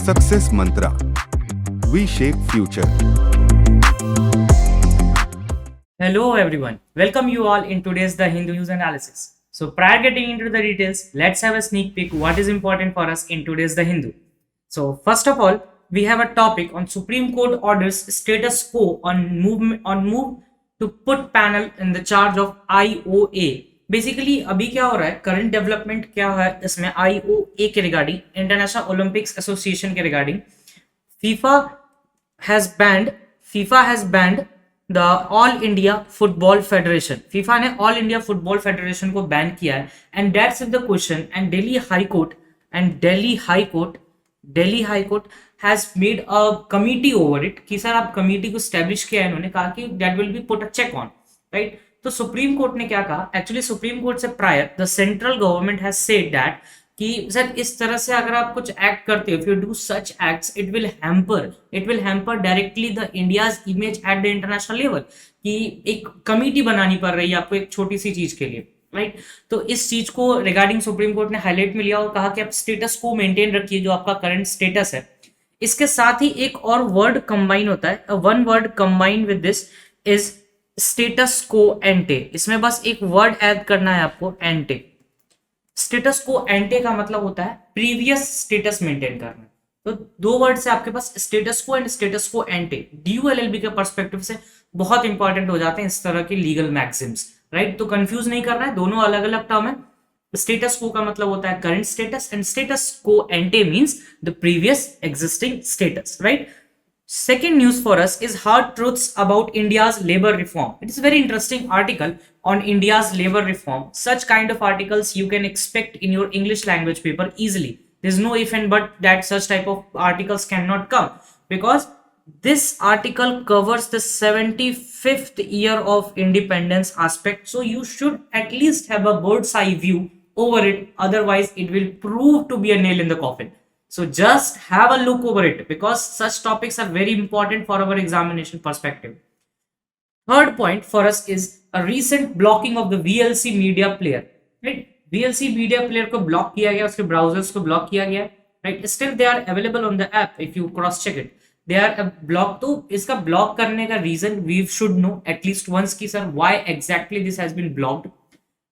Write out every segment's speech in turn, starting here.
Success Mantra. We shape future. Hello everyone, welcome you all in today's The Hindu News Analysis. So prior getting into the details, let's have a sneak peek what is important for us in today's The Hindu. So first of all, we have a topic on Supreme Court orders status quo on move to put panel in the charge of IOA. Basically अभी क्या हो रहा है, current development क्या है इसमें IOA के regarding, international Olympics association के regarding, FIFA has banned the all India football federation. FIFA ने ऑल इंडिया फुटबॉल फेडरेशन को बैन किया है and that's the question. And Delhi high court has made a committee over it कि sir आप committee को establish किया है. इन्होंने कहा कि that will be put a check on, right. तो सुप्रीम कोर्ट ने क्या कहा, एक्चुअली सुप्रीम कोर्ट से prior the central government has said that कि सर इस तरह से अगर आप कुछ एक्ट करते हो, if you do such acts, it will hamper directly the India's image at the international level. कि एक कमिटी बनानी पड़ रही है आपको एक छोटी सी चीज के लिए, राइट. तो इस चीज को रिगार्डिंग सुप्रीम कोर्ट ने हाईलाइट में लिया और कहा कि आप स्टेटस को मेंटेन रखिए जो आपका करंट स्टेटस है. इसके साथ ही एक और वर्ड कंबाइन होता है, one word combine with this is status quo एंटे. इसमें बस एक वर्ड ऐड करना है आपको, एंटे. स्टेटस को एंटे का मतलब होता है प्रीवियस स्टेटस मेंटेन करना. तो दो वर्ड से आपके पास स्टेटस को एंड स्टेटस को एंटे DULLB के पर्सपेक्टिव से बहुत इंपॉर्टेंट हो जाते हैं इस तरह के लीगल मैक्सिम्स, राइट. तो कंफ्यूज नहीं करना है, दोनों अलग अलग टर्म है. स्टेटस को का मतलब होता है current status and status quo ante means the previous existing status, right. Second news for us is hard truths about India's labor reform. It is a very interesting article on India's labor reform. Such kind of articles you can expect in your English language paper easily. There's no if and but that such type of articles cannot come, because this article covers the 75th year of independence aspect. So you should at least have a bird's eye view over it. Otherwise, it will prove to be a nail in the coffin. So just have a look over it because such topics are very important for our examination perspective. Third point for us is a recent blocking of the VLC media player, right. VLC media player को block किया गया, उसके browsers को block किया गया, right. Still they are available on the app if you cross check it. They are blocked. तो इसका block करने का reason we should know at least once कि sir why exactly this has been blocked.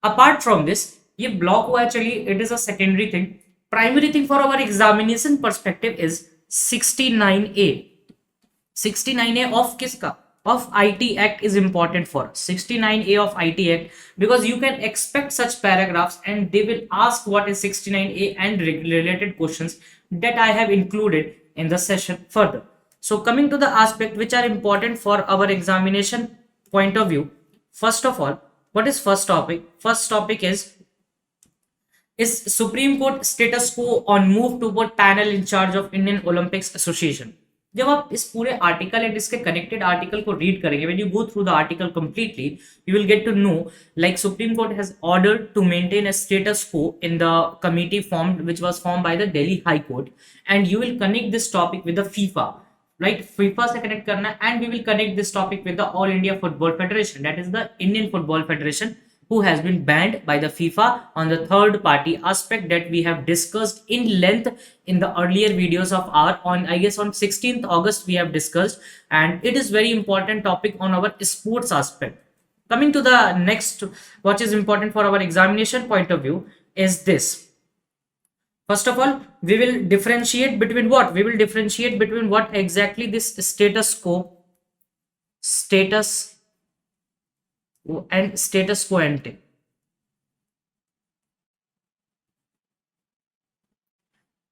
Apart from this, ये block हुआ है, चलिए, it is a secondary thing. Primary thing for our examination perspective is 69A. 69A of किसका? Of IT Act is important for us. 69A of IT Act, because you can expect such paragraphs and they will ask what is 69A and related questions that I have included in the session further. So coming to the aspect which are important for our examination point of view. First of all, what is first topic? First topic is Supreme Court status quo on move to board panel in charge of Indian Olympics Association. जब आप इस पूरे article and इसके connected article को read करेंगे, when you go through the article completely, you will get to know like Supreme Court has ordered to maintain a status quo in the committee formed which was formed by the Delhi high Court. And you will connect this topic with the FIFA, right. FIFA से connect करना है and we will connect this topic with the all India football federation, that is the Indian football federation, who has been banned by the FIFA on the third party aspect that we have discussed in length in the earlier videos of our, on I guess on 16th August we have discussed, and it is very important topic on our sports aspect. Coming to the next, what is important for our examination point of view is this. First of all, we will differentiate between what? We will differentiate between what exactly this status and status quo ante.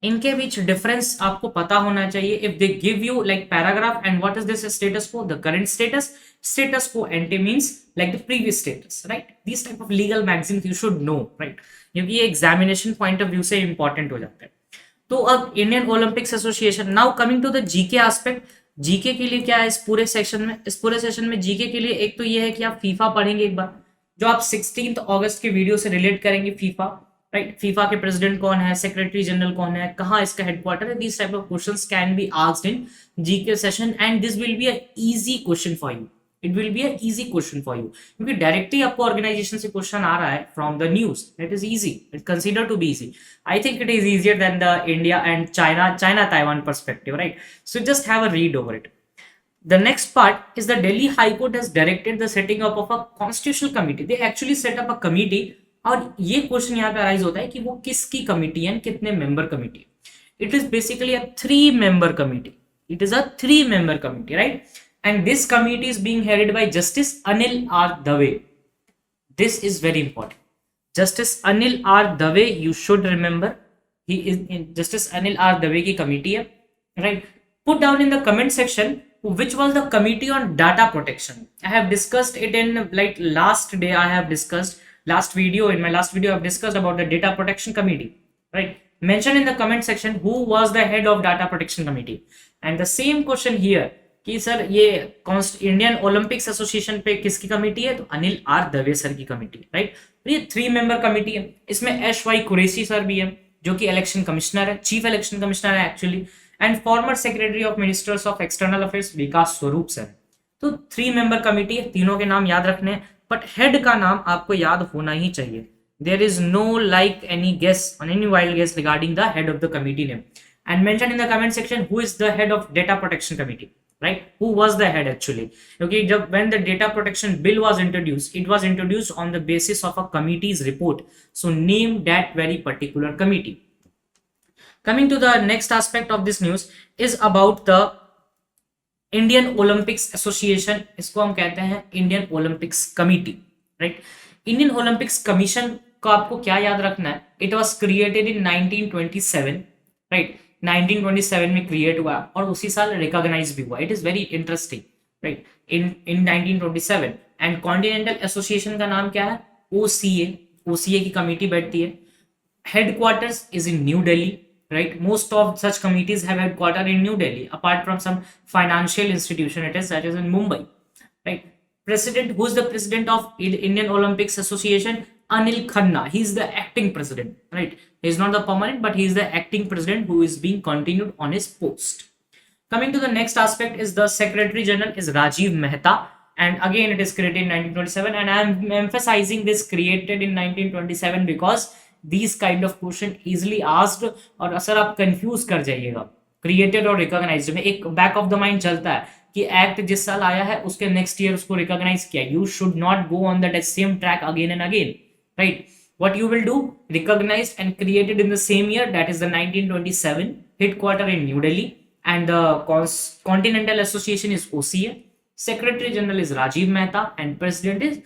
इनके बीच difference आपको पता होना चाहिए. If they give you like paragraph and what is this status quo, the current status quo ante means like the previous status, right. This type of legal magazines you should know, right, क्योंकि ये examination point of view से important हो जाता है. तो अब Indian Olympics Association. Now coming to the GK aspect. GK के लिए क्या है इस पूरे सेशन में जीके के लिए एक तो ये है कि आप फीफा पढ़ेंगे एक बार, जो आप 16 अगस्त के वीडियो से रिलेट करेंगे. FIFA, right. फीफा के प्रेसिडेंट कौन है, सेक्रेटरी जनरल कौन है, कहाँ इसका हेडक्वार्टर है. This type of questions can be asked in GK session and this will be a easy question for you. It will be a easy question for you, क्योंकि directly आपको organisation से question आ रहा है from the news, it is easy, it consider to be easy. I think it is easier than the India and China Taiwan perspective, right? So just have a read over it. The next part is the Delhi High Court has directed the setting up of a constitutional committee. They actually set up a committee. और ये question यहाँ पे arise होता है कि वो किसकी committee है, कितने member committee. It is basically a 3-member committee. It is a 3-member committee, right? And this committee is being headed by Justice Anil R. Dave. This is very important. Justice Anil R. Dave, you should remember, he is in Justice Anil R. Dave की committee है, right? Put down in the comment section which was the committee on data protection. I have discussed it in like last day. I have discussed last video. In my last video, I have discussed about the data protection committee, right? Mention in the comment section who was the head of data protection committee. And the same question here कि sir ये Indian Olympics association पे किसकी committee है, तो Anil are Dave sir की committee, right? तो ये 3-member committee है. इसमें एश वाई कुरैशी सर भी है जो कि इलेक्शन कमिश्नर है, चीफ इलेक्शन कमिश्नर है actually, and former secretary of ministers of external affairs Vikas Swarup sir. तो 3-member कमेटी है, तीनों के नाम याद रखने हैं, बट हेड का नाम आपको याद होना ही चाहिए. There is no like any guess on any wild guess regarding the head of the committee name. And mention in the comment section who is the head of data protection committee, right? Who was the head actually? Okay, when the data protection bill was introduced, it was introduced on the basis of a committee's report. So name that very particular committee. Coming to the next aspect of this news is about the Indian Olympics Association. इसको हम कहते हैं Indian Olympics Committee, right? Indian Olympics Commission को आपको क्या याद रखना है? It was created in 1927, right? 1927 में क्रिएट हुआ और उसी साल रिकॉग्नाइज भी हुआ. It is very interesting, right? In 1927. And continental association का नाम क्या है? ओसीए. ओसीए की कमेटी बैठती है. Headquarters is in New Delhi, right? Most of such committees have headquarter in New Delhi apart from some financial institution it is that is in Mumbai, right? President, who is the president of Indian Olympics Association? Anil Khanna. He is the acting president, right? He is not the permanent, but he is the acting president who is being continued on his post. Coming to the next aspect is the Secretary General is Rajiv Mehta, and again it is created in 1927, and I am emphasizing this created in 1927 because these kind of question easily asked और अक्सर आप confuse कर जाइएगा. Created और recognized में एक back of the mind चलता है कि एक्ट जिस साल आया है उसके नेक्स्ट ईयर उसको रिकॉग्नाइज किया. You should not go on that same track again and again, right? What you will do, recognised and created in the same year, that is the 1927, headquarter in New Delhi, and the continental association is OCA. Secretary general is Rajiv Mehta and president is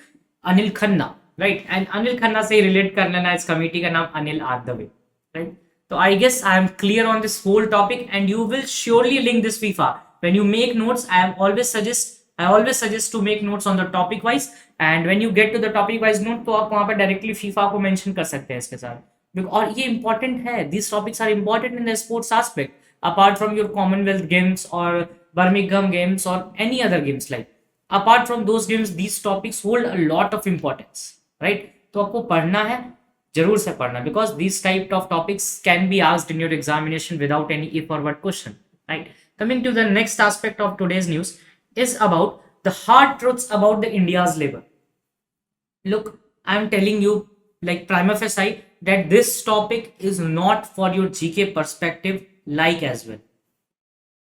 Anil Khanna, right? And Anil Khanna से relate कर लेना इस committee का नाम Anil are Dave, right? तो I guess I am clear on this whole topic and you will surely link this FIFA. When you make notes, I always suggest to make notes on the topic wise, and when you get to the topic wise note तो आप वहाँ पर directly FIFA को mention कर सकते हैं इसके साथ. और ये important है, these topics are important in the sports aspect apart from your Commonwealth Games or Birmingham Games or any other games. Like apart from those games, these topics hold a lot of importance, right? तो आपको पढ़ना है, जरूर से पढ़ना, because these type of topics can be asked in your examination without any if or what question, right? Coming to the next aspect of today's news is about the hard truths about the India's labor. Look, I am telling you like prima facie that this topic is not for your GK perspective like as well,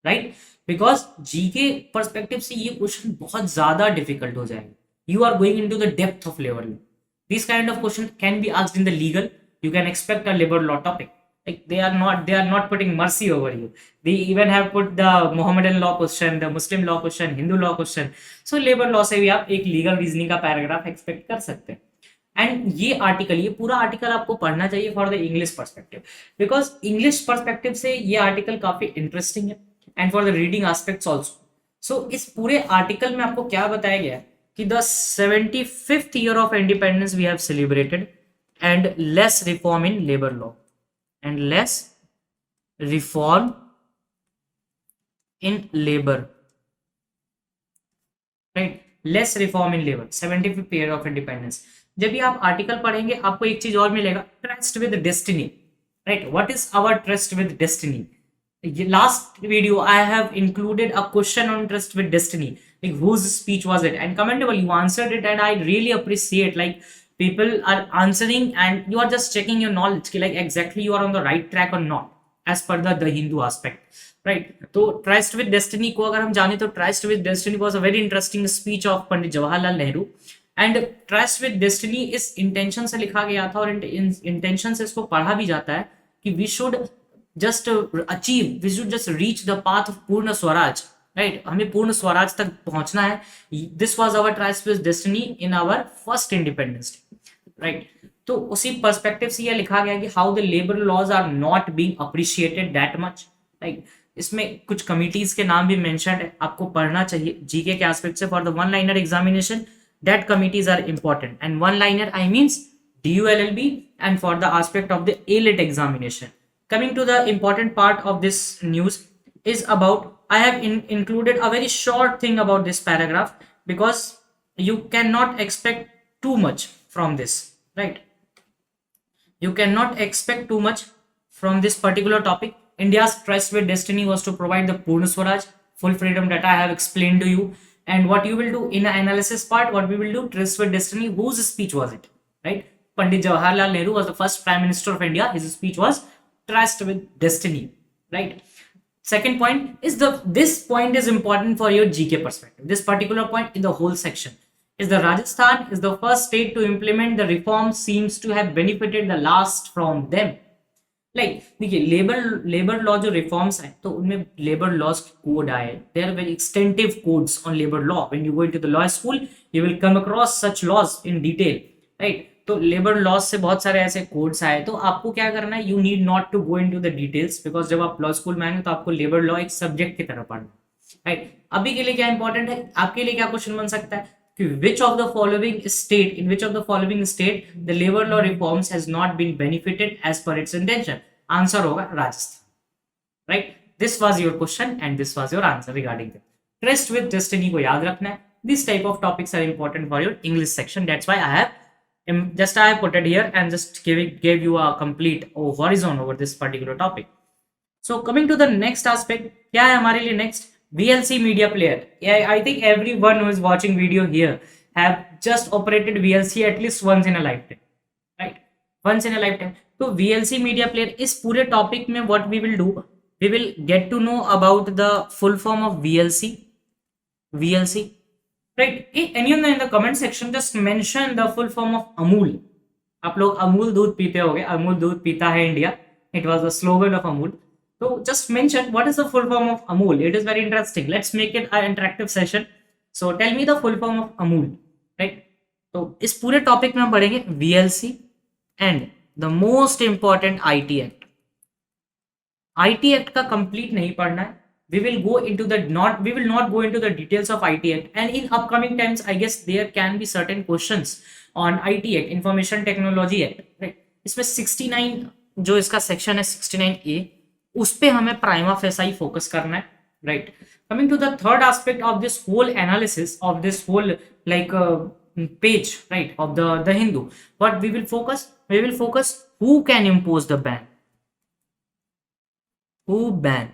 right? Because GK perspective से ये question बहुत ज्यादा difficult हो जाएगा. You are going into the depth of labor law. This kind of question can be asked in the legal. You can expect a labor law topic. Like they are not putting mercy over you. They even have put the Mohammedan law question, the Muslim law question, Hindu law question. So labor law से भी आप एक legal reasoning का paragraph expect कर सकते हैं. And ये पूरा आर्टिकल आपको पढ़ना चाहिए for the English perspective, because English perspective से ये आर्टिकल काफी इंटरेस्टिंग है and for the reading aspects also. So इस पूरे आर्टिकल में आपको क्या बताया गया कि the 75th year of independence we have celebrated and less reform in labour law and less reform in labor, right? Less reform in labor, 75th year of independence. जब भी आप आर्टिकल पढ़ेंगे आपको एक चीज और मिलेगा, tryst with destiny, right? What is our tryst with destiny? Last video I have included a question on tryst with destiny. like whose speech was it, and commendable, you answered it, and I really appreciate like people are answering and you are just checking your knowledge ki, like exactly you are on the right track or not as per the Hindu aspect, right? तो trust with destiny को अगर हम जाने तो trust with destiny was a very interesting speech of Pandit Jawaharlal Nehru, and trust with destiny इस intention से लिखा गया था और इंटेंशन से इसको पढ़ा भी जाता है कि we should just achieve, we should just reach the path of Purna Swaraj, right? हमें पूर्ण स्वराज तक पहुंचना है. This was our tryst with destiny in our first independence day, right? तो उसी पर्सपेक्टिव से यह लिखा गया कि how the labour laws are not being appreciated that much, right? इसमें कुछ कमिटीज के नाम भी मेंशन है, आपको पढ़ना चाहिए जीके के एस्पेक्ट से. For the one liner examination that committees are important, and one liner I means DULLB, and for the aspect of the ALET examination. Coming to the important part of this news is about, I have included a very short thing about this paragraph because you cannot expect too much from this, right? You cannot expect too much from this particular topic. India's trust with destiny was to provide the Purna Swaraj, full freedom that I have explained to you. And what you will do in the analysis part, what we will do, trust with destiny, whose speech was it, right? Pandit Jawaharlal Nehru was the first Prime Minister of India. His speech was trust with destiny, right? Second point is this point is important for your GK perspective. This particular point in the whole section is the Rajasthan is the first state to implement the reforms, seems to have benefited the last from them. Like देखिए labour law जो reforms है तो उनमें labour laws code आए, there are very extensive codes on labour law. When you go into the law school you will come across such laws in detail, right? तो labour laws से बहुत सारे ऐसे कोड्स आए, तो आपको क्या करना है, you need not to go into the details because जब आप लॉ स्कूल में आएंगे तो आपको लेबर लॉ एक सब्जेक्ट की तरह पढ़ना है, राइट? अभी के लिए क्या इंपॉर्टेंट है, आपके लिए क्या क्वेश्चन बन सकता है कि which of the following state, in which of the following state the labor law reforms has not been benefited as per its intention? Answer होगा Rajasthan, right? This was your question and this was your answer regarding that. Trust with destiny को याद रखना है. This type of topics are important for your English section. That's why I have put it here and just gave you a complete horizon over this particular topic. So coming to the next aspect, क्या है हमारे लिए next? VLC media player. Yeah, I think everyone who is watching video here have just operated VLC at least once in a lifetime, right? Once in a lifetime. So VLC media player इस पूरे topic में what we will do, we will get to know about the full form of VLC, right? Anyone in the comment section just mention the full form of Amul. आप लोग अमूल दूध पीते होगे, अमूल दूध पीता है India. It was the slogan of Amul. So just mention what is the full form of Amul. It is very interesting. Let's make it an interactive session. So tell me the full form of Amul, right? तो इस पूरे topic में हम पढ़ेंगे VLC and the most important IT Act. IT Act का complete नहीं पढ़ना है. We will not go into the details of IT Act, and in upcoming times I guess there can be certain questions on IT Act, Information Technology Act, right? इसमें 69 जो इसका section है 69A, उस पे हमें प्राइमा फेसाई फोकस करना है, right? Coming to the third aspect of this whole analysis of this whole like page, right, of the Hindu, what we will focus who can impose the ban, who ban,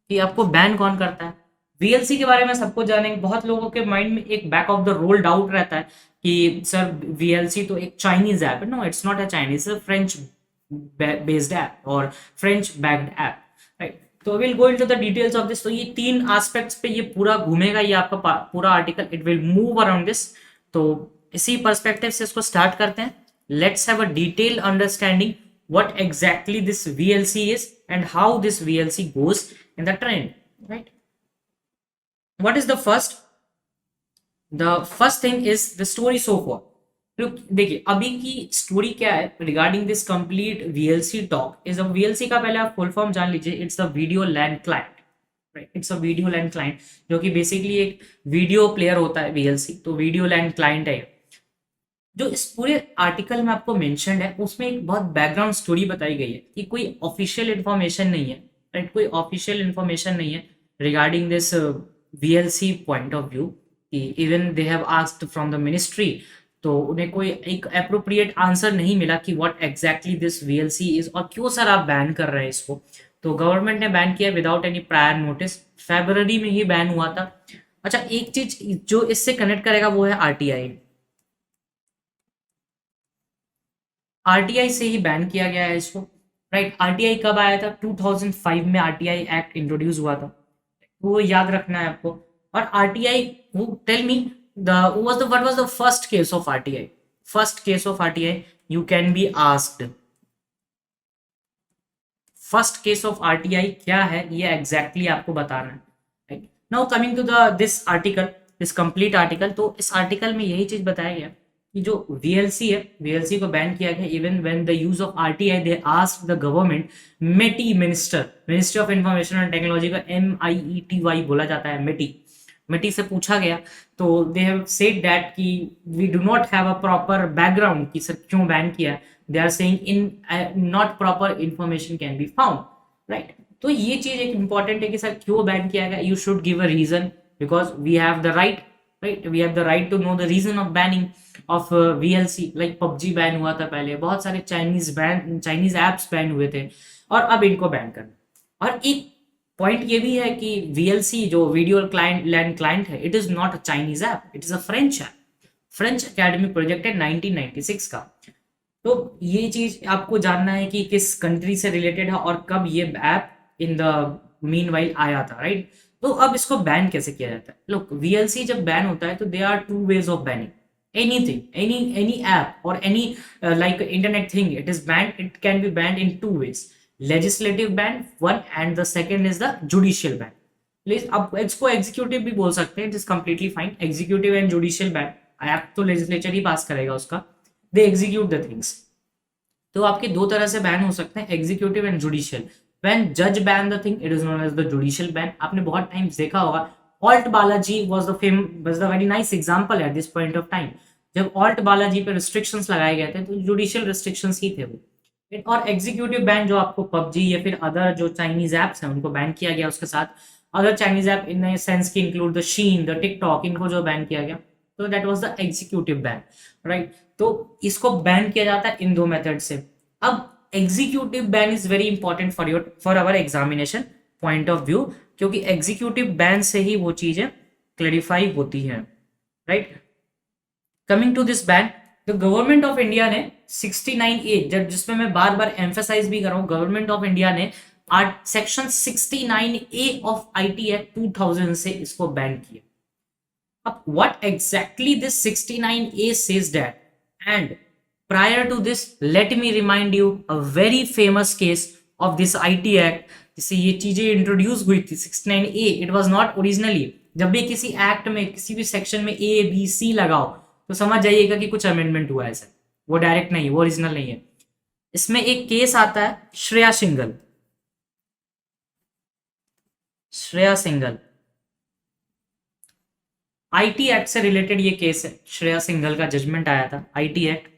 कि आपको ban कौन करता है. VLC के बारे में सबको जानेंगे. बहुत लोगों के माइंड में एक back of the role doubt रहता है कि सर VLC तो एक चाइनीज ऐप है. No, it's not a Chinese, French based app or French backed app, right? तो we'll go into the details of this. तो ये तीन aspects पे ये पूरा घूमेगा, ये आपका पूरा article, it will move around this. तो इसी पर्सपेक्टिव से इसको स्टार्ट करते हैं. Let's have a detailed understanding what exactly this VLC is and how this VLC goes in the trend, right? What is the first? The first thing is the story so far. देखिए अभी की story क्या है regarding this complete VLC talk is a VLC का पहले आप full form जान लीजिए. It's a video land client, right? It's a video land client जो कि बेसिकली एक वीडियो प्लेयर होता है VLC. तो वीडियो लैंड क्लाइंट है जो इस पूरे आर्टिकल में आपको मेंशन्ड है. उसमें एक बहुत बैकग्राउंड स्टोरी बताई गई है कि कोई ऑफिशियल इन्फॉर्मेशन नहीं है, राइट? कोई ऑफिशियल इन्फॉर्मेशन नहीं है regarding this VLC point of view. Even they have asked from the ministry, तो उन्हें कोई एक अप्रोप्रिएट आंसर नहीं मिला कि what exactly this VLC is और क्यों सर आप बैन कर रहे हैं इसको. तो गवर्नमेंट ने बैन किया विदाउट एनी प्रायर नोटिस. फरवरी में ही बैन हुआ था. अच्छा, एक चीज जो इससे कनेक्ट करेगा वो है आरटीआई। आरटीआई से ही बैन किया गया है इसको, राइट। आरटीआई कब आया था? 2005 में आरटीआई एक्ट इंट्रोड्यूस हुआ था, वो याद रखना है आपको। और आरटीआई, वो tell me the was the what was the first case of RTI? First case of RTI you can be asked, first case of RTI क्या है ये एग्जैक्टली आपको बताना है, right. Now coming to the this article, this complete article, तो इस article में यही चीज बताया गया कि जो वीएलसी है, वीएलसी को बैन किया गया। Even when the use of RTI they asked the government, MeitY minister, ministry of information and technology का METY बोला जाता है, मेटी, मेटी से पूछा गया तो दे हैव सेड दैट कि we do not have a proper background कि सर क्यों बैन किया। They are saying in not proper information can be found, right. तो ये चीज एक इंपॉर्टेंट है कि सर क्यों बैन किया गया, you should give a reason because we have the right, right, we have the right to know the reason of banning of VLC. Like PUBG ban हुआ था पहले, बहुत सारे चाइनीज एप्स बैन हुए थे, और अब इनको बैन करना। और एक पॉइंट ये भी है कि वीएलसी जो वीडियो क्लाइंट लैंड क्लाइंट है, it is not a Chinese app, it is a French app. French academic project है 1996 का। तो ये चीज आपको जानना है कि किस कंट्री से रिलेटेड है और कब ये ऐप इन द मीनवाइल आया था, राइट। तो अब इसको बैन कैसे किया जाता है? लोग, वीएलसी जब बैन होता है तो they are two ways of banning anything, any app or any like internet thing. It is banned, it can be banned in two ways: legislative ban one, and the second is the judicial ban. Please आप इसको executive भी बोल सकते हैं, it is completely fine. Executive and judicial ban, act तो legislature ही पास करेगा उसका, they execute the things. तो आपके दो तरह से बैन हो सकते हैं, एग्जीक्यूटिव एंड जुडिशियल। व्हेन जज ban the thing, it is known as the judicial ban. आपने बहुत टाइम देखा होगा, Alt Balaji was the very nice example at this point of time. जब ऑल्ट बालाजी पे रिस्ट्रिक्शंस लगाए गए थे तो जुडिशियल रिस्ट्रिक्शंस ही थे वो। और एग्जीक्यूटिव बैन जो आपको पबजी या फिर अदर जो चाइनीज एप्स हैं उनको बैन किया गया, उसके साथ other Chinese app in sense की include the Shein, the TikTok, इनको जो बैन किया गया, तो that was the executive ban, right. तो इसको बैन किया जाता है इन दो मेथड से। अब executive ban is very important for our examination point of view, क्योंकि एग्जीक्यूटिव बैन से ही वो चीजें क्लैरिफाई होती हैं, right. Coming to this ban, the government of India ने 69A, जब जिसमें मैं बार बार एम्फेसाइज भी कर रहा हूं, गवर्नमेंट ऑफ इंडिया ने section 69A of IT act 2000 से इसको बैन किया। अब what exactly this 69A says that, and prior to this let me remind you a very famous case of this IT act, जिससे ये चीजें introduce हुई थी 69A। It was not originally, जब भी किसी एक्ट में किसी भी सेक्शन में A B C लगाओ तो समझ जाइएगा कि कुछ अमेंडमेंट हुआ है, सर वो डायरेक्ट नहीं है, वो ओरिजिनल नहीं है। इसमें एक केस आता है Shreya single, Shreya single, IT act से रिलेटेड ये केस है। श्रेया सिंगल का जजमेंट आया था, आईटी एक्ट,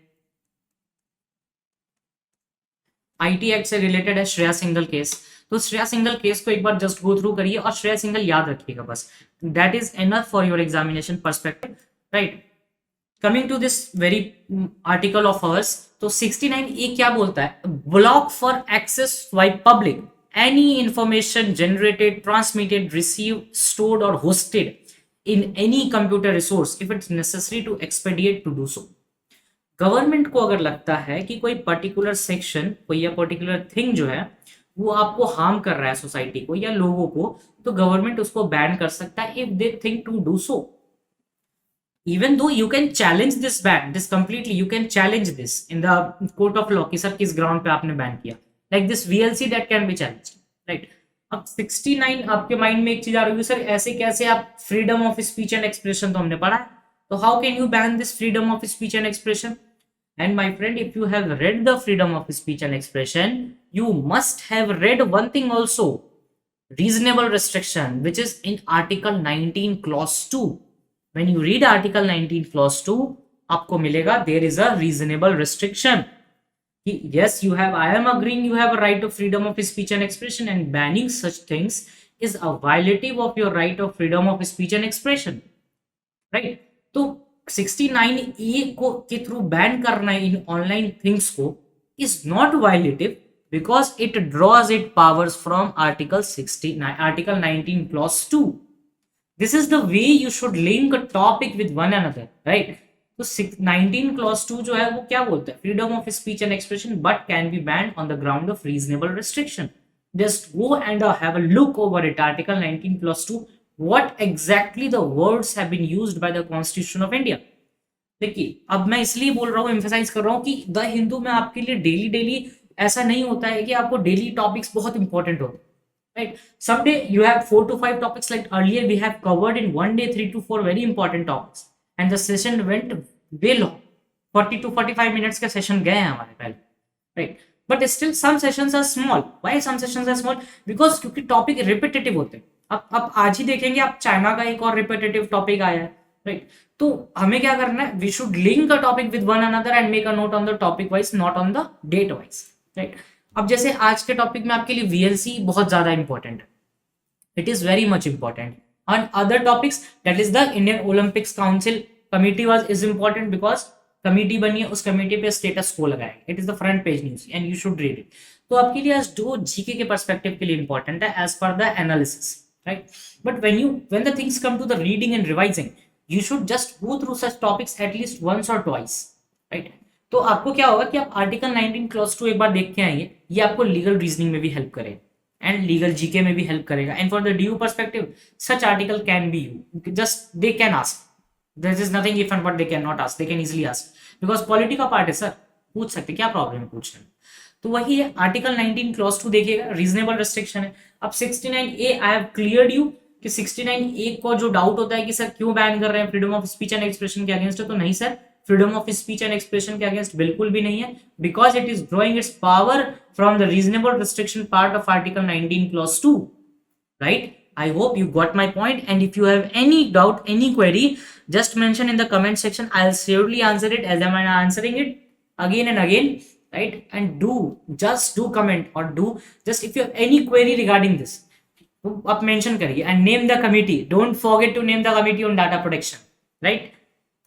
आईटी एक्ट से रिलेटेड है श्रेया सिंगल केस। तो श्रेया सिंगल केस को एक बार जस्ट गो थ्रू करिए और श्रेया सिंगल याद रखिएगा बस, that is enough for your examination perspective, right. Coming to this very article of ours, तो 69A क्या बोलता है? Block for access by public any information generated, transmitted, receive, stored और hosted in any computer resource if it's necessary to expedite to do so। Government को अगर लगता है कि कोई पर्टिकुलर सेक्शन, कोई या पर्टिकुलर थिंग जो है वो आपको हार्म कर रहा है सोसाइटी को या लोगों को, तो गवर्नमेंट उसको बैन कर सकता है if they think to do so. Even though you can challenge this ban, this completely you can challenge this in the court of law कि सर किस ग्राउंड पे आपने बैन किया, like this VLC that can be challenge, right. अब 69 आपके mind में एक चीज आ रही है, सर ऐसे कैसे आप, freedom of speech and expression तो हमने पढ़ा है, तो how can you ban this freedom of speech and expression? And my friend, if you have read the freedom of speech and expression, you must have read one thing also, reasonable restriction, which is in article 19 clause 2। when you read article 19 clause 2, आपको मिलेगा there is a reasonable restriction। Yes, you have, I am agreeing you have a right of freedom of speech and expression, and banning such things is a violative of your right of freedom of speech and expression, right। तो 69A को के through ban करना इन online things को is not violative because it draws its powers from article 69, article 19 clause 2। This is the way you should link a topic with one another, right? तो 19 clause 2 जो है वो क्या बोलता है, freedom of speech and expression but can be band on the ground of reasonable restriction. Just go and have a look over it. Article 19 clause 2, what exactly the words have been used by the Constitution of India. देखिए, अब मैं इसलिए बोल रहा हूँ, emphasise कर रहा हूँ कि द हिंदू में आपके लिए डेली डेली ऐसा नहीं होता है कि आपको डेली टॉपिक्स बहुत इंपॉर्टेंट होते हैं, right? Someday you have 4 to 5 topics, like earlier we have covered in one day 3 to 4 very important topics, and the session went way long. 40 to 45 minutes का सेशन गए हैं हमारे पहले, right? But still some sessions are small. Why some sessions are small? Because क्योंकि topic repetitive होते हैं. अब आज ही देखेंगे आप, चाइना का एक और रिपीटेटिव टॉपिक आया है, राइट? तो हमें क्या करना है, we should link a topic with one another and make a note on the topic wise, not on the date wise, right? अब जैसे आज के टॉपिक में आपके लिए वीएलसी बहुत ज्यादा इंपॉर्टेंट है, it is very much important. On other topics, that is the Indian Olympics council committee was is important because committee बनी है, उस कमिटी पे स्टेटस को लगाएंगे. It is the front page news and you should read it. तो आपके लिए आज दो जीके के पर्सपेक्टिव के लिए इंपॉर्टेंट है as per the analysis, right? But when the things come to the reading and revising, you should just go through such topics at least once or twice, right? तो आपको क्या होगा कि आप आर्टिकल 19 क्लॉज 2 एक बार देख के आएंगे, ये आपको लीगल रीजनिंग में भी हेल्प करेगा एंड लीगल जीके में भी हेल्प करेगा. And for the due perspective, such article can be you just they can ask, there is nothing if and but they can not ask, they can easily ask because polity का part है sir, पूछ सकते, क्या problem है पूछने में. तो वही है, आर्टिकल 19 क्लॉज 2 देखिएगा, रीजनेबल रिस्ट्रिक्शन है. अब 69A I have cleared you कि 69A को जो डाउट होता है कि सर क्यों बैन कर रहे हैं, freedom of speech and expression के अगेंस्ट है, तो नहीं sir, freedom of speech and expression के अगेंस्ट बिल्कुल भी नहीं है, because it is drawing it's power from the reasonable restriction part of article 19 clause 2, right? I hope you got my point, and if you have any doubt, any query, just mention in the comment section. I'll surely answer it as I'm answering it again and again, right? And just do comment, or just if you have any query regarding this, आप mention करिए and name the committee. Don't forget to name the committee on data protection, right?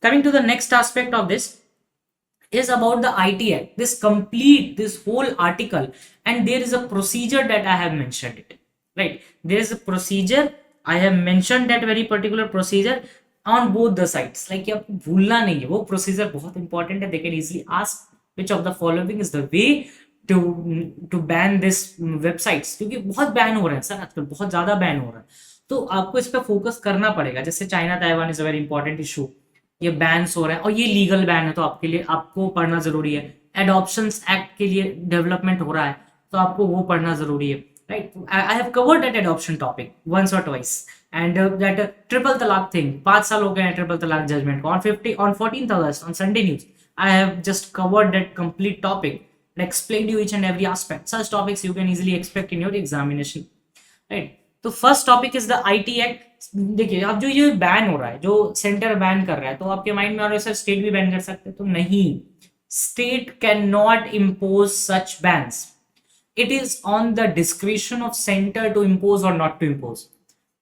Coming to the next aspect of this is about the IT Act. This whole article, and there is a procedure that I have mentioned it, right? There is a procedure, I have mentioned that very particular procedure on both the sides. Like आपको भूलना नहीं है, वो procedure बहुत important है. They can easily ask which of the following is the way to ban this websites, क्योंकि बहुत ban हो रहे हैं सर आजकल, बहुत ज्यादा बैन हो रहा है. तो आपको इस पे फोकस करना पड़ेगा. जैसे China Taiwan is a very important issue, ये बैन्स हो रहा है और ये लीगल बैन है, तो आपके लिए आपको पढ़ना जरूरी है. एडॉप्शंस एक्ट के लिए डेवलपमेंट हो रहा है, तो आपको वो पढ़ना जरूरी है, right? I have covered that adoption topic once और ट्वाइस, एंड दैट ट्रिपल तलाक थिंग, 5 साल हो गए हैं ट्रिपल तलाक जजमेंट को. on 14th August on Sunday News, I have just covered that complete topic and explained you each and every aspect. Such topics you can easily expect in your examination, right? तो first topic is the IT act. देखिए, अब जो ये ban हो रहा है, जो centre ban कर रहा है, तो आपके माइंड में आ रहा है सर स्टेट भी बैन कर सकते हैं, तो नहीं, state can not impose such bans. It is on the description of centre to impose or not to impose.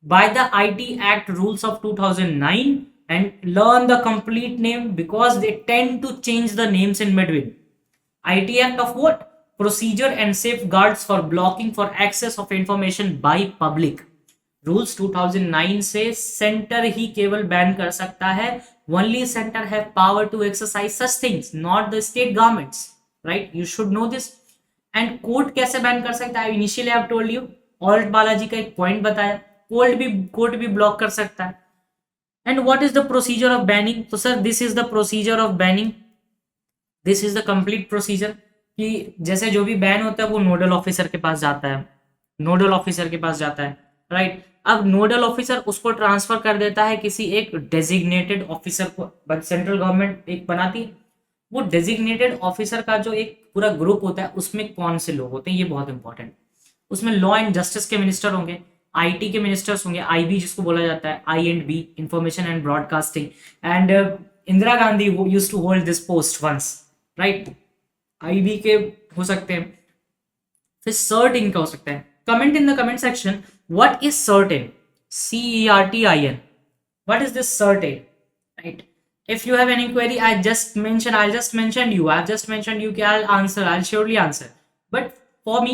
By the IT act rules of 2009, and learn the complete name because they tend to change the names in between. IT Act of what? Procedure and safeguards for blocking for access of information by public. Rules 2009 से centre ही केवल ban कर सकता है. Only center have power to exercise such things, not the state governments, right? You should know this. And court कैसे ban कर सकता है? Initially I have told you, alt Balaji का एक पॉइंट बताया, कोर्ट भी ब्लॉक कर सकता है. And what is the procedure of banning? तो sir this is the procedure of banning. This is the complete procedure. कि जैसे जो भी बैन होता है वो नोडल ऑफिसर के पास जाता है, राइट? अब नोडल ऑफिसर उसको ट्रांसफर कर देता है किसी एक डेजिग्नेटेड ऑफिसर को. सेंट्रल गवर्नमेंट एक बनाती है, वो डेजिग्नेटेड ऑफिसर का जो एक पूरा ग्रुप होता है, उसमें कौन से लोग होते हैं, ये बहुत इंपॉर्टेंट. उसमें लॉ एंड जस्टिस के मिनिस्टर होंगे, आईटी के मिनिस्टर्स होंगे, आईबी जिसको बोला जाता है, I&B, information and broadcasting. And Indira Gandhi used to hold this post once, right? IB के हो सकते हैं. फिर सर्ट इनका हो सकता है. Comment in the comment section, what is certain, CERTIN, what is this certain, right? If you have any query, I'll just mention you, I'll answer, I'll surely answer. But for me,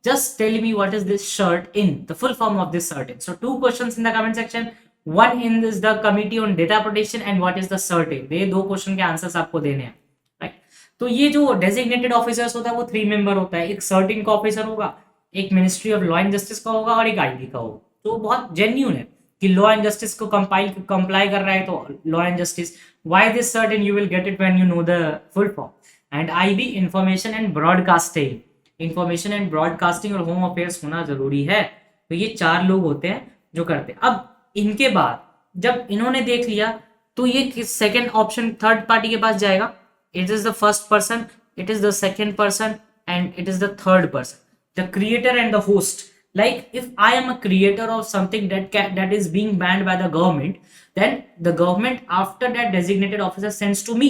just tell me what is this shirt in, the full form of this shirt in. So 2 questions in the comment section. One in is the committee on data protection and what is the certain. ये दो question के answers आपको देने हैं, right. तो ये जो designated officers होता है वो 3 मेंबर होता है, एक सर्टेन का ऑफिसर होगा, एक ministry of law and justice का होगा और एक आईबी का होगा। तो बहुत जेन्यून है कि लॉ एंड जस्टिस को कंप्लाई कर रहा है तो law and justice, why this certain, you will get it when you know the full form. And IB information and broadcasting, information and broadcasting और होम अफेयर्स होना जरूरी है। तो ये 4 लोग होते हैं जो करते हैं। अब इनके बाद जब इन्होंने देख लिया तो ये सेकंड ऑप्शन थर्ड पार्टी के पास जाएगा। It is the first person, it is the second person and it is the third person, the creator and the host. Like if I am a creator of something that is being banned by the government, then the government after that designated officer sends to me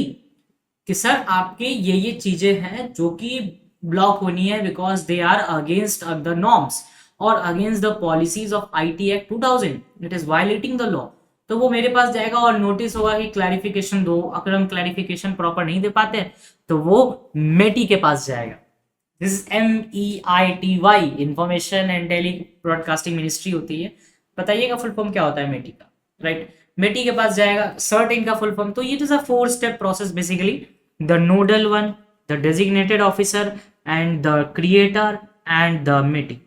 कि sir आपके ये चीजें हैं जो कि block होनी है because they are against the norms और against the policies of IT act 2000, it is violating the law. तो वो मेरे पास जाएगा और नोटिस होगा कि क्लैरिफिकेशन दो। अगर हम क्लैरिफिकेशन प्रॉपर नहीं दे पाते तो वो मेटी के पास जाएगा। This is MEITY, information and tele broadcasting ministry होती है। बताइएगा फुल फॉर्म क्या होता है मेटी का, राइट। मेटी के पास जाएगा। सर्टेन का फुल फॉर्म, तो ये is a 4 step process basically, the nodal one, the designated officer and the creator and the MeitY.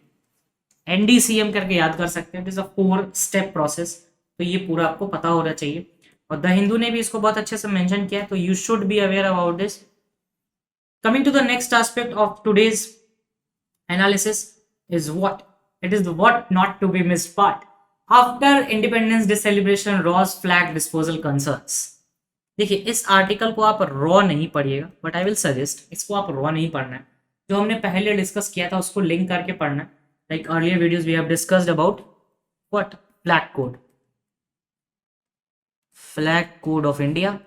NDCM करके याद कर सकते हैं, it is a 4 step process. तो ये पूरा आपको पता होना चाहिए और द हिंदू ने भी इसको बहुत अच्छे से मेंशन किया है, तो you should be aware about this. Coming to the next aspect of today's analysis is what? It is the what not to be missed part. After Independence Day celebration, Raw's flag disposal concerns. देखिए इस article को आप raw नहीं पढ़िएगा, but I will suggest इसको आप raw नहीं पढ़ना है। जो हमने पहले डिस्कस किया था उसको लिंक करके पढ़ना है। Like earlier videos we have discussed about what? Flag code, flag code of India.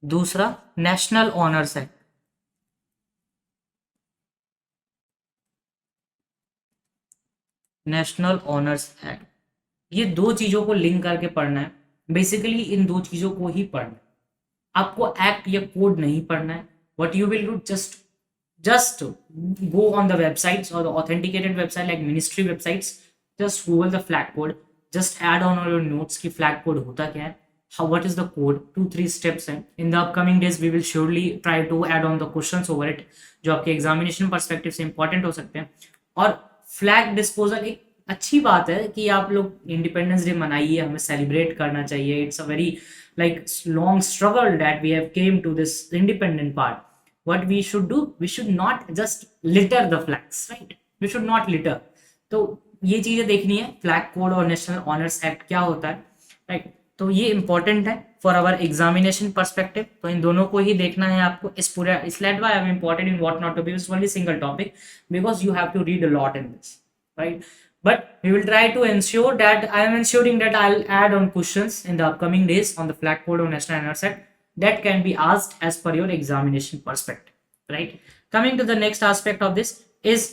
दूसरा national honours act, national honours act. ये दो चीजों को लिंक करके पढ़ना है। बेसिकली इन दो चीजों को ही पढ़ना है, आपको एक्ट या कोड नहीं पढ़ना है। What you will do, just go on the websites or the authenticated website like ministry websites, just google the flag code, just add on your notes कि flag code होता क्या है, how what is the code, 2-3 steps हैं। in the upcoming days we will surely try to add on the questions over it जो आपके examination perspective से important हो सकते हैं। और फ्लैग डिस्पोजल एक अच्छी बात है कि आप लोग इंडिपेंडेंस डे मनाइए, हमें सेलिब्रेट करना चाहिए। It's a very like long struggle that we have came to this independent part. What we should do, we should not just litter the flags, right? We should not litter. तो ये चीजें देखनी है, flag code और national honours act क्या होता है, right. तो ये इंपॉर्टेंट है फॉर आवर एग्जामिनेशन परस्पेक्टिव। तो इन दोनों को ही देखना है आपको। इस पूरा इसलिए I am important in what not to be only single topic because you have to read a lot in this, right. But we will try to ensure that I am ensuring that I'll add on questions in the upcoming days on the flag code or national honors act that can be asked as per your examination perspective, right? Coming to the next aspect of this is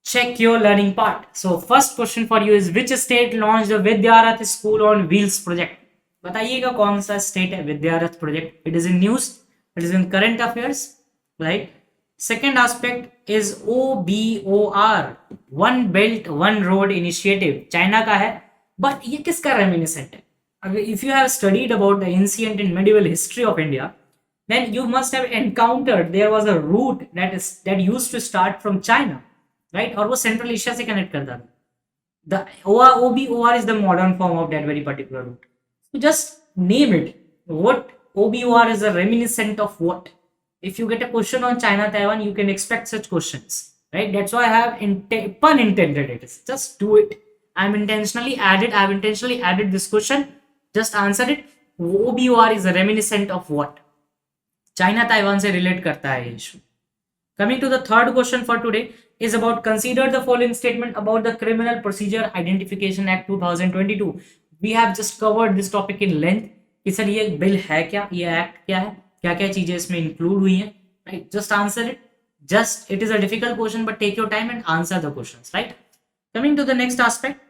check your learning part. So first question for you is which state launched the Vidyarath School on Wheels project? बताइएगा कौन सा state है विद्यारथ project. It is in news, it is in current affairs, right. Second aspect is OBOR, one belt one road initiative, China का है, but ये किसका reminiscent है? If you have studied about the ancient and medieval history of India, then you must have encountered there was a route that used to start from China, right? और वो Central Asia से connect करता था। The OBOR is the modern form of that very particular route. So just name it. What OBOR is a reminiscent of what? If you get a question on China, Taiwan, you can expect such questions, right? That's why I have pun intended it. Just do it. I've intentionally added this question. Just answer it. OBOR is a reminiscent of what? China Taiwan से relate करता है ये issue. Coming to the third question for today is about consider the following statement about the Criminal Procedure Identification Act 2022. We have just covered this topic in length. कि sir ये bill है क्या, ये act क्या है, क्या क्या चीजें इसमें इंक्लूड हुई हैं, right? Just answer it. Just it is a difficult question, but take your time and answer the questions, right? Coming to the next aspect,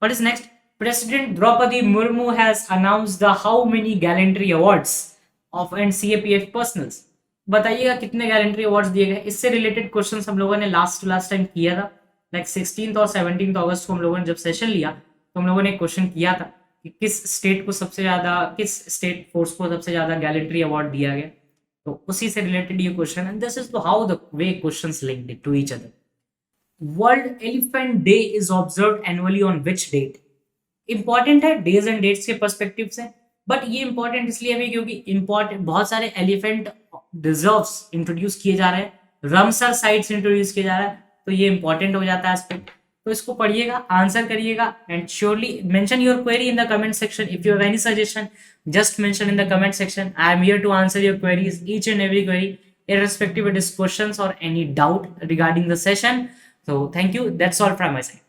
what is next? President Draupadi Murmu has announced the how many gallantry awards of CAPF personals. बताइएगा कितने gallantry awards दिए गए। इससे related questions हम लोगों ने last time किया था, लाइक 16 और 17 अगस्त को हम लोगों ने जब सेशन लिया तो हम लोगों ने एक क्वेश्चन किया था कि किस स्टेट फोर्स को सबसे ज्यादा गैलेंट्री अवार्ड दिया गया, तो उसी से रिलेटेड ये question, and this is how the way questions linked to each other. World elephant day is observe annually on which date. Important है डेज एंड डेट्स के पर्सपेक्टिव से, बट ये इंपॉर्टेंट इसलिए भी क्योंकि इंपॉर्टेंट बहुत सारे एलिफेंट रिजर्व्स इंट्रोड्यूस किए जा रहे हैं, रमसर साइट्स इंट्रोड्यूस किए जा रहा है, तो ये इंपॉर्टेंट हो जाता है एस्पेक्ट. तो इसको पढ़िएगा, आंसर करिएगा, and surely mention your query in the comment section. If you have any suggestion, just mention in the comment section. I am here to answer your queries, each and every query, irrespective of it is questions or any doubt regarding the session. So thank you, that's all from my side.